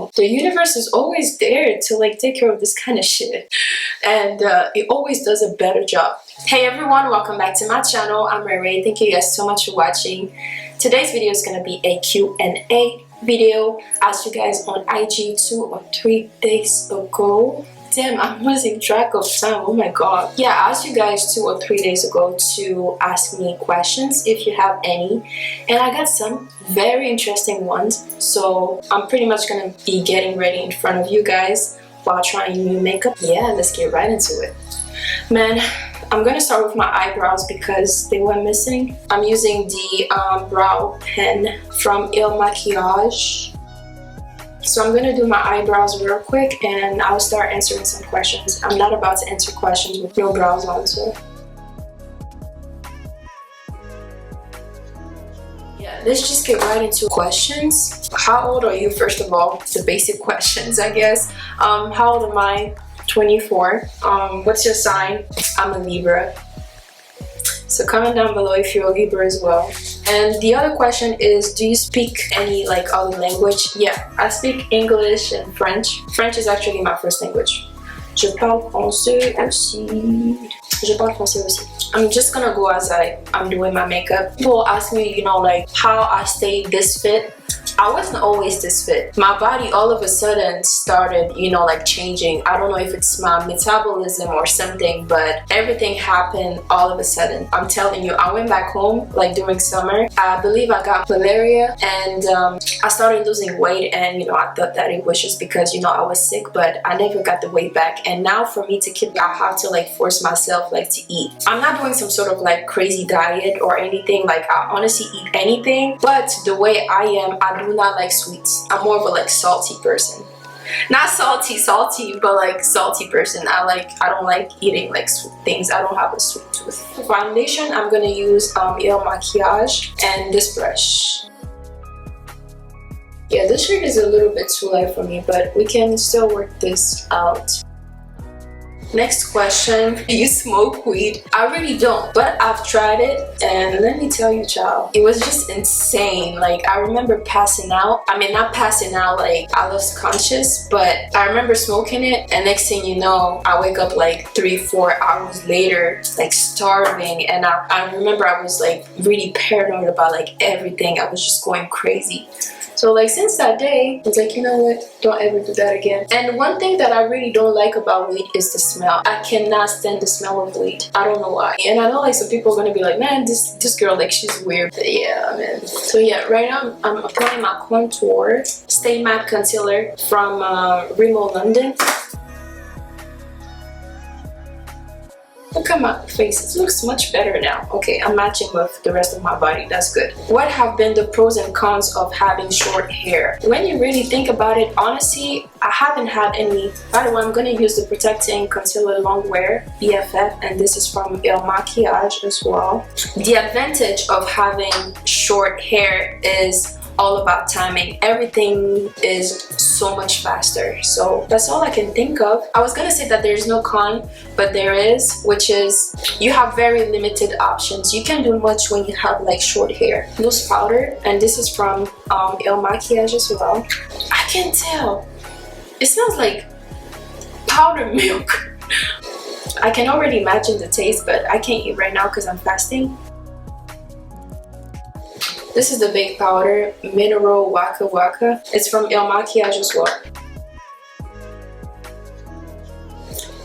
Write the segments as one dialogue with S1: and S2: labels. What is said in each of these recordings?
S1: know, the universe is always there to like take care of this kind of shit, and it always does a better job. Hey everyone, welcome back to my channel. I'm ReyRey. Thank you guys so much for watching. Today's video is gonna be a Q&A video. Asked you guys on IG 2 or 3 days ago. Damn, I'm losing track of time. Oh my god. Yeah, I asked you guys 2 or 3 days ago to ask me questions if you have any, and I got some very interesting ones. So I'm pretty much gonna be getting ready in front of you guys while trying new makeup. Yeah, let's get right into it. Man, I'm gonna start with my eyebrows because they went missing. I'm using the brow pen from MAKIAGE. So I'm gonna do my eyebrows real quick and I'll start answering some questions. I'm not about to answer questions with no brows on, so. Yeah, let's just get right into questions. How old are you, first of all? The basic questions, I guess. How old am I? 24. What's your sign? I'm a Libra. So comment down below if you're a Libra as well. And the other question is, do you speak any like other language? Yeah, I speak English and French. French is actually my first language. Je parle français aussi. Je parle français aussi. I'm just gonna go as I'm doing my makeup. People ask me, you know, like how I stay this fit. I wasn't always this fit. My body all of a sudden started, you know, like changing. I don't know if it's my metabolism or something, but everything happened all of a sudden. I'm telling you, I went back home like during summer. I believe I got malaria and I started losing weight, and you know, I thought that it was just because, you know, I was sick, but I never got the weight back. And now for me to keep, I have to like force myself like to eat. I'm not doing some sort of like crazy diet or anything. Like I honestly eat anything, but the way I am, I do not like sweets. I'm more of a like salty person. Not salty, but like salty person. I don't like eating like sweet things. I don't have a sweet tooth. For foundation, I'm gonna use MAKIAGE and this brush. Yeah, this shade is a little bit too light for me, but we can still work this out. Next question, do you smoke weed? I really don't, but I've tried it, and let me tell you, child, it was just insane. Like, I remember passing out. I mean, not passing out like I lost conscious, but I remember smoking it, and next thing you know, I wake up like 3-4 hours later, like starving, and I remember I was like really paranoid about like everything. I was just going crazy. So like since that day, I was like, you know what, don't ever do that again. And one thing that I really don't like about weed is the smell. I cannot stand the smell of weed. I don't know why. And I know like some people are gonna be like, man, this girl, like she's weird. But yeah, man. So yeah, right now I'm applying my contour Stay Matte Concealer from Rimmel London. Look at my face, it looks much better now. Okay, I'm matching with the rest of my body, that's good. What have been the pros and cons of having short hair? When you really think about it, honestly, I haven't had any. By the way, I'm gonna use the Protecting Concealer Longwear BFF, and this is from MAKIAGE as well. The advantage of having short hair is all about timing. Everything is so much faster. So that's all I can think of. I was gonna say that there's no con, but there is, which is you have very limited options. You can do much when you have like short hair. Loose powder, and this is from MAKIAGE as well. I can tell. It smells like powdered milk. I can already imagine the taste, but I can't eat right now because I'm fasting. This is the baked powder, Mineral WAKA. It's from MAKIAGE as well.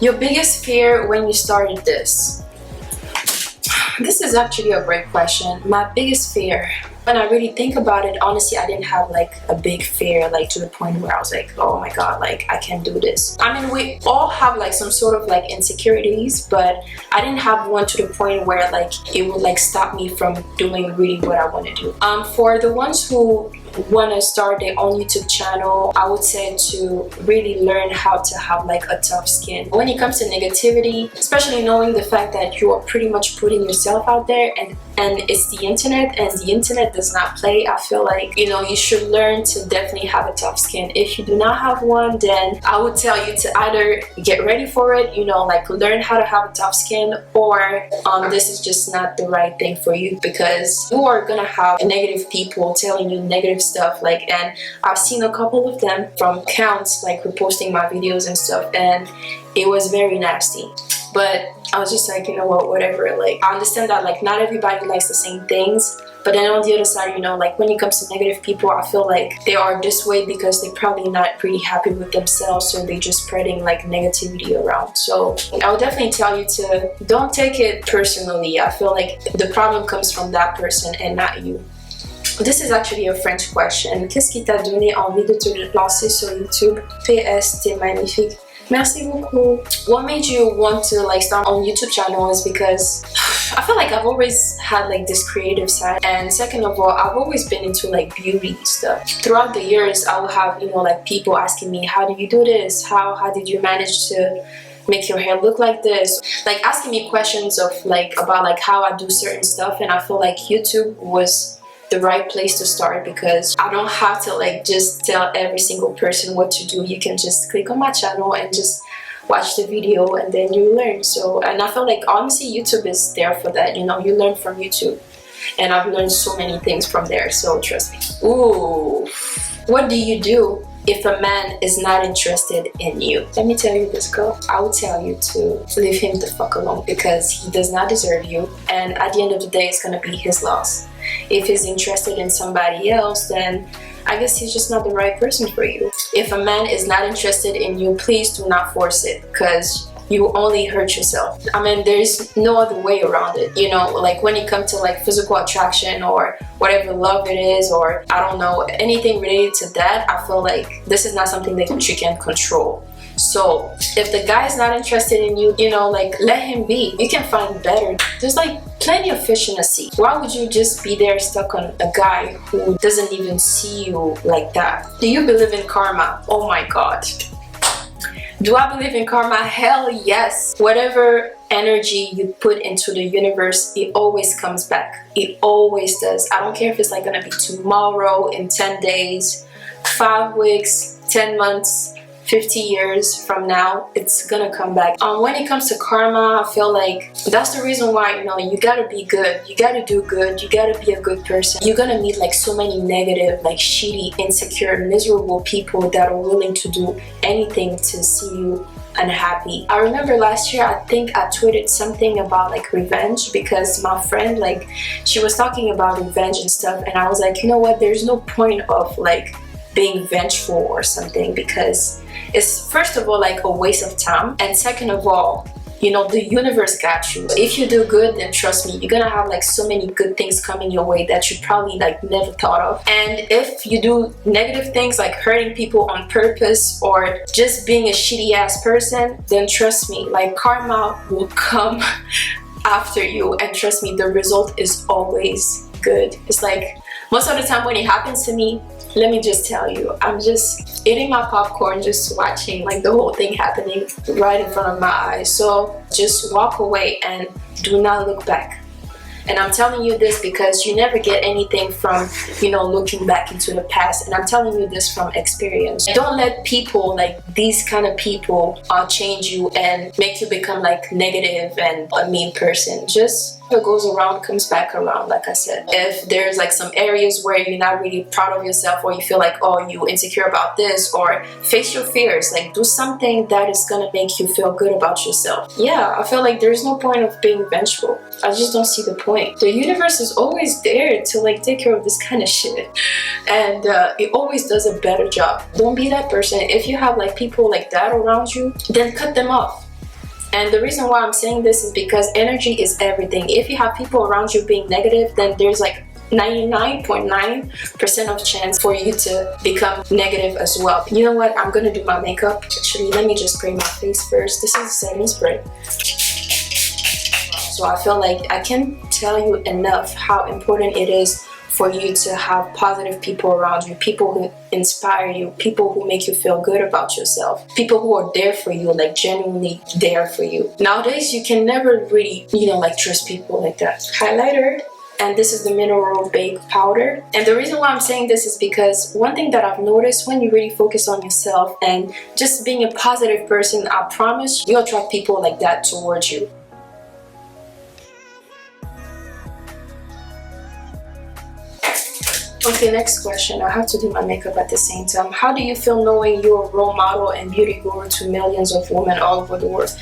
S1: Your biggest fear when you started this? This is actually a great question. My biggest fear, when I really think about it, honestly, I didn't have like a big fear, like to the point where I was like, oh my god, like I can't do this. I mean, we all have like some sort of like insecurities, but I didn't have one to the point where like it would like stop me from doing really what I want to do. For the ones who want to start their own YouTube channel, I would say to really learn how to have like a tough skin. When it comes to negativity, especially knowing the fact that you are pretty much putting yourself out there and and it's the internet, and the internet does not play. I feel like, you know, you should learn to definitely have a tough skin. If you do not have one, then I would tell you to either get ready for it, you know, like learn how to have a tough skin, or this is just not the right thing for you, because you are gonna have negative people telling you negative stuff. Like, and I've seen a couple of them from accounts like reposting my videos and stuff, and it was very nasty. But I was just like, you know what, whatever. Like, I understand that like not everybody likes the same things, but then on the other side, you know, like when it comes to negative people, I feel like they are this way because they're probably not pretty happy with themselves, so they're just spreading like negativity around. So I would definitely tell you to don't take it personally. I feel like the problem comes from that person and not you. This is actually a French question. Qu'est-ce qui t'a donné envie de te lancer sur YouTube? PS, t'es magnifique. Merci beaucoup. What made you want to like start on YouTube channel is because I feel like I've always had like this creative side, and second of all, I've always been into like beauty stuff. Throughout the years, I will have, you know, like people asking me, how do you do this? How did you manage to make your hair look like this? Like asking me questions of like about like how I do certain stuff, and I feel like YouTube was the right place to start because I don't have to like just tell every single person what to do. You can just click on my channel and just watch the video and then you learn. So, and I feel like honestly YouTube is there for that, you know, you learn from YouTube, and I've learned so many things from there, so trust me. Ooh, what do you do if a man is not interested in you? Let me tell you this, girl. I would tell you to leave him the fuck alone because he does not deserve you, and at the end of the day it's gonna be his loss. If he's interested in somebody else, then I guess he's just not the right person for you. If a man is not interested in you, please do not force it, because you only hurt yourself. I mean, there's no other way around it, you know, like when it comes to like physical attraction or whatever love it is, or I don't know, anything related to that, I feel like this is not something that you can control. So if the guy is not interested in you, you know, like let him be. You can find better. There's like plenty of fish in the sea. Why would you just be there stuck on a guy who doesn't even see you like that? Do you believe in karma? Oh my god. Do I believe in karma? Hell yes. Whatever energy you put into the universe, it always comes back. It always does. I don't care if it's like gonna be tomorrow, in 10 days, 5 weeks, 10 months, 50 years from now, it's gonna come back. When it comes to karma, I feel like that's the reason why, you know, you gotta be good, you gotta do good, you gotta be a good person. You're gonna meet like so many negative, like shitty, insecure, miserable people that are willing to do anything to see you unhappy. I remember last year, I think I tweeted something about like revenge, because my friend, like, she was talking about revenge and stuff, and I was like, you know what, there's no point of like being vengeful or something, because it's first of all like a waste of time, and second of all, you know, the universe got you. If you do good, then trust me, you're gonna have like so many good things coming your way that you probably like never thought of. And if you do negative things like hurting people on purpose or just being a shitty ass person, then trust me, like karma will come after you, and trust me, the result is always good. It's like most of the time when it happens to me, let me just tell you, I'm just eating my popcorn, just watching like the whole thing happening right in front of my eyes. So just walk away and do not look back. And I'm telling you this because you never get anything from, you know, looking back into the past. And I'm telling you this from experience. Don't let people like these kind of people change you and make you become like negative and a mean person. Just what goes around comes back around, like I said. If there's like some areas where you're not really proud of yourself, or you feel like, oh, you're insecure about this, or face your fears, like do something that is gonna make you feel good about yourself. Yeah, I feel like there's no point of being vengeful. I just don't see the point. The universe is always there to like take care of this kind of shit, and it always does a better job. Don't be that person. If you have like people like that around you, then cut them off. And the reason why I'm saying this is because energy is everything. If you have people around you being negative, then there's like 99.9% of chance for you to become negative as well. You know what? I'm gonna do my makeup. Actually, let me just spray my face first. This is a setting spray. So I feel like I can't tell you enough how important it is for you to have positive people around you, people who inspire you, people who make you feel good about yourself, people who are there for you, like genuinely there for you. Nowadays, you can never really, you know, like trust people like that. Highlighter, and this is the mineral bake powder. And the reason why I'm saying this is because one thing that I've noticed, when you really focus on yourself and just being a positive person, I promise you'll attract people like that towards you. Okay, next question. I have to do my makeup at the same time. How do you feel knowing you're a role model and beauty guru to millions of women all over the world?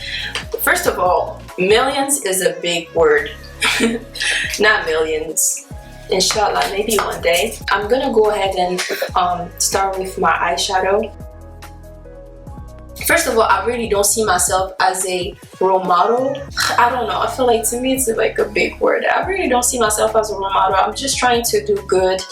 S1: First of all, millions is a big word. Not millions. Inshallah, maybe one day. I'm gonna go ahead and start with my eyeshadow. First of all, I really don't see myself as a role model. I don't know, I feel like to me it's like a big word. I really don't see myself as a role model. I'm just trying to do good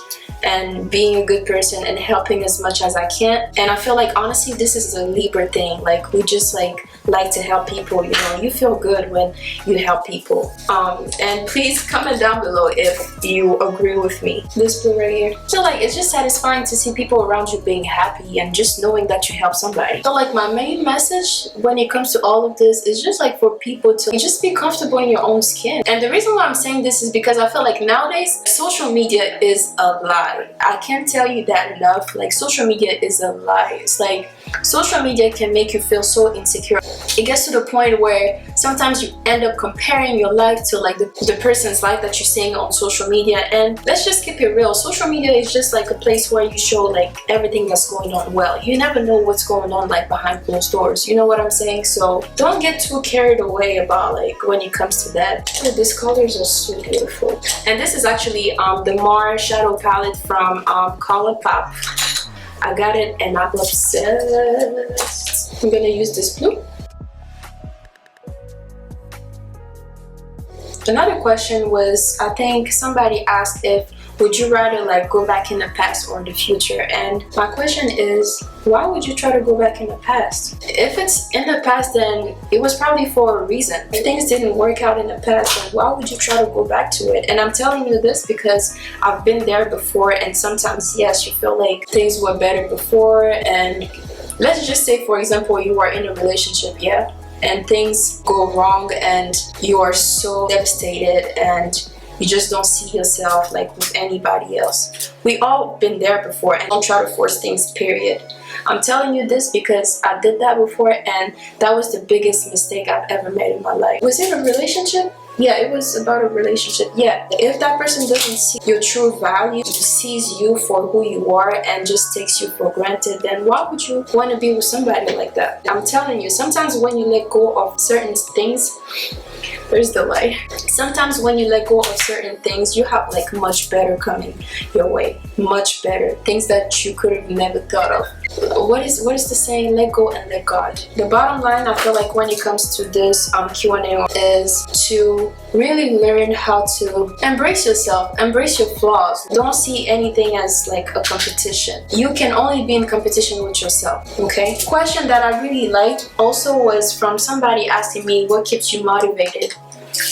S1: and being a good person and helping as much as I can. And I feel like honestly this is a Libra thing. Like we just like to help people, you know. You feel good when you help people. And please comment down below if you agree with me. This blue right here. So like it's just satisfying to see people around you being happy and just knowing that you help somebody. So like my main message when it comes to all of this is just like for people to just be comfortable in your own skin. And the reason why I'm saying this is because I feel like nowadays social media is a lie. I can't tell you that enough. Like social media is a lie. It's like social media can make you feel so insecure. It gets to the point where sometimes you end up comparing your life to like the person's life that you're seeing on social media. And let's just keep it real. Social media is just like a place where you show like everything that's going on. Well, you never know what's going on like behind closed doors. You know what I'm saying? So don't get too carried away about like when it comes to that. These colors are so beautiful. And this is actually the Mars shadow palette from COLOURPOP. I got it and I'm obsessed. I'm gonna use this blue. Another question was, I think somebody asked if would you rather like go back in the past or the future? And my question is, why would you try to go back in the past? If it's in the past, then it was probably for a reason. If things didn't work out in the past, then why would you try to go back to it? And I'm telling you this because I've been there before, and sometimes yes, you feel like things were better before. And let's just say, for example, you are in a relationship, yeah, and things go wrong and you are so devastated and you just don't see yourself like with anybody else. We all been there before, and don't try to force things, period. I'm telling you this because I did that before, and that was the biggest mistake I've ever made in my life. Was it a relationship? Yeah, it was about a relationship. Yeah, if that person doesn't see your true value, sees you for who you are and just takes you for granted, then why would you want to be with somebody like that? I'm telling you, sometimes when you let go of certain things, where's the light? Sometimes when you let go of certain things, you have like much better coming your way. Much better. Things that you could have never thought of. What is the saying? Let go and let God. The bottom line, I feel like when it comes to this Q&A is to really learn how to embrace yourself, embrace your flaws. Don't see anything as like a competition. You can only be in competition with yourself, okay? Question that I really liked also was from somebody asking me, what keeps you motivated?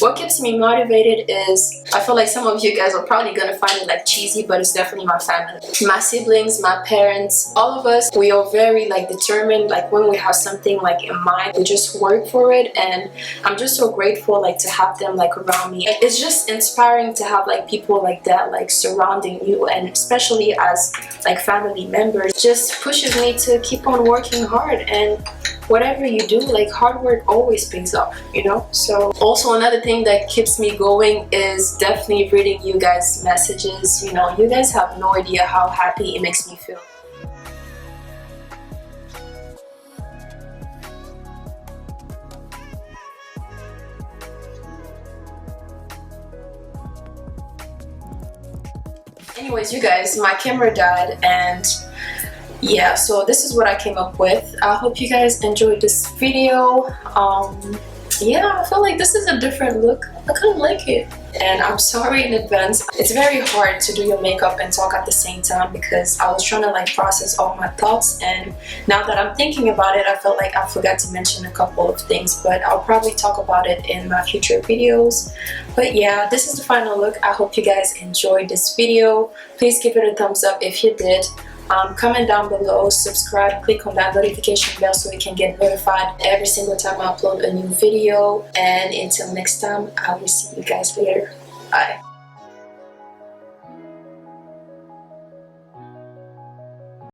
S1: What keeps me motivated is, I feel like some of you guys are probably gonna find it like cheesy, but it's definitely my family. My siblings, my parents, all of us, we are very like determined. Like when we have something like in mind, we just work for it, and I'm just so grateful like to have them like around me. It's just inspiring to have like people like that like surrounding you, and especially as like family members, just pushes me to keep on working hard. And whatever you do, like hard work always pays off, you know? So also another thing that keeps me going is definitely reading you guys' messages. You know, you guys have no idea how happy it makes me feel. Anyways, you guys, my camera died, and yeah, so this is what I came up with. I hope you guys enjoyed this video. Yeah, I feel like this is a different look. I kind of like it, and I'm sorry in advance. It's very hard to do your makeup and talk at the same time because I was trying to like process all my thoughts, and now that I'm thinking about it, I felt like I forgot to mention a couple of things, but I'll probably talk about it in my future videos. But yeah, this is the final look. I hope you guys enjoyed this video. Please give it a thumbs up if you did. Comment down below, subscribe, click on that notification bell so you can get notified every single time I upload a new video. And until next time, I will see you guys later. Bye.